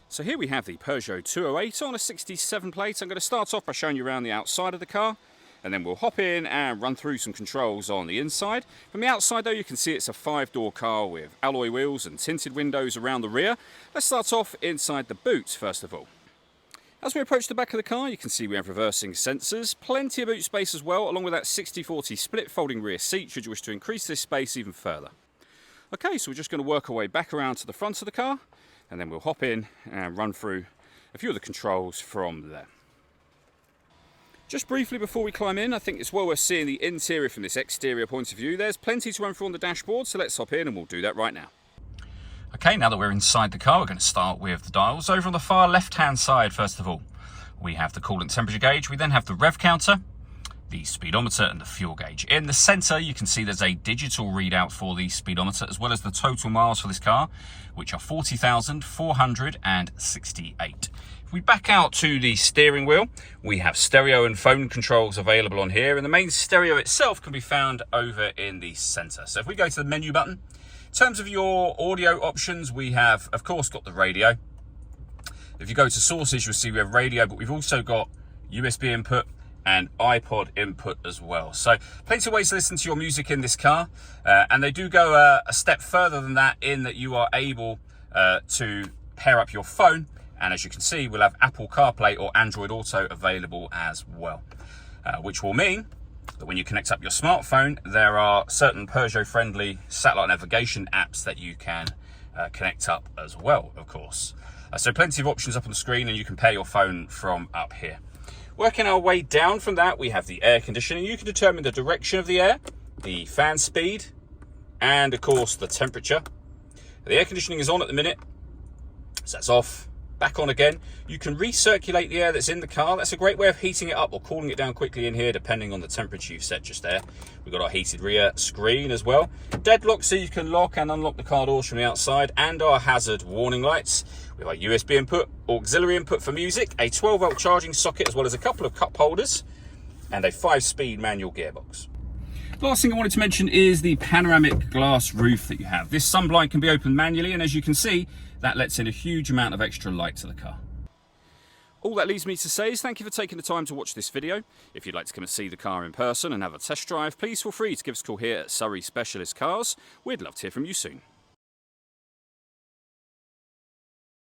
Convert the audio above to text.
So here we have the Peugeot 208 on a 67 plate. I'm going to start off by showing you around the outside of the car, and then we'll hop in and run through some controls on the inside. From the outside though, you can see it's a 5-door car with alloy wheels and tinted windows around the rear. Let's start off inside the boot first of all. As we approach the back of the car, you can see we have reversing sensors, plenty of boot space as well, along with that 60/40 split folding rear seat should you wish to increase this space even further. Okay, so we're just going to work our way back around to the front of the car, and then we'll hop in and run through a few of the controls from there. Just briefly before we climb in, I think it's well worth seeing the interior from this exterior point of view. There's plenty to run through on the dashboard, so let's hop in and we'll do that right now. Okay, now that we're inside the car, we're going to start with the dials. Over on the far left-hand side, first of all, we have the coolant temperature gauge. We then have the rev counter, the speedometer and the fuel gauge. In the center, you can see there's a digital readout for the speedometer, as well as the total miles for this car, which are 40,468. If we back out to the steering wheel, we have stereo and phone controls available on here, and the main stereo itself can be found over in the center. So if we go to the menu button, in terms of your audio options, we have, of course, got the radio. If you go to sources, you'll see we have radio, but we've also got USB input and iPod input as well. So plenty of ways to listen to your music in this car. And they do go a step further than that, in that you are able to pair up your phone. And as you can see, we'll have Apple CarPlay or Android Auto available as well. Which will mean that when you connect up your smartphone, there are certain Peugeot-friendly satellite navigation apps that you can connect up as well, of course. So plenty of options up on the screen, and you can pair your phone from up here. Working our way down from that, we have the air conditioning. You can determine the direction of the air, the fan speed, and of course the temperature. The air conditioning is on at the minute, so that's off. Back on again. You can recirculate the air that's in the car. That's a great way of heating it up or cooling it down quickly in here, depending on the temperature you've set just there. We've got our heated rear screen as well. Deadlock, so you can lock and unlock the car doors from the outside, and our hazard warning lights. We have our USB input, auxiliary input for music, a 12-volt charging socket, as well as a couple of cup holders, and a 5-speed manual gearbox. Last thing I wanted to mention is the panoramic glass roof that you have. This sunblind can be opened manually, and as you can see, that lets in a huge amount of extra light to the car. All that leaves me to say is thank you for taking the time to watch this video. If you'd like to come and see the car in person and have a test drive, please feel free to give us a call here at Surrey Specialist Cars. We'd love to hear from you soon.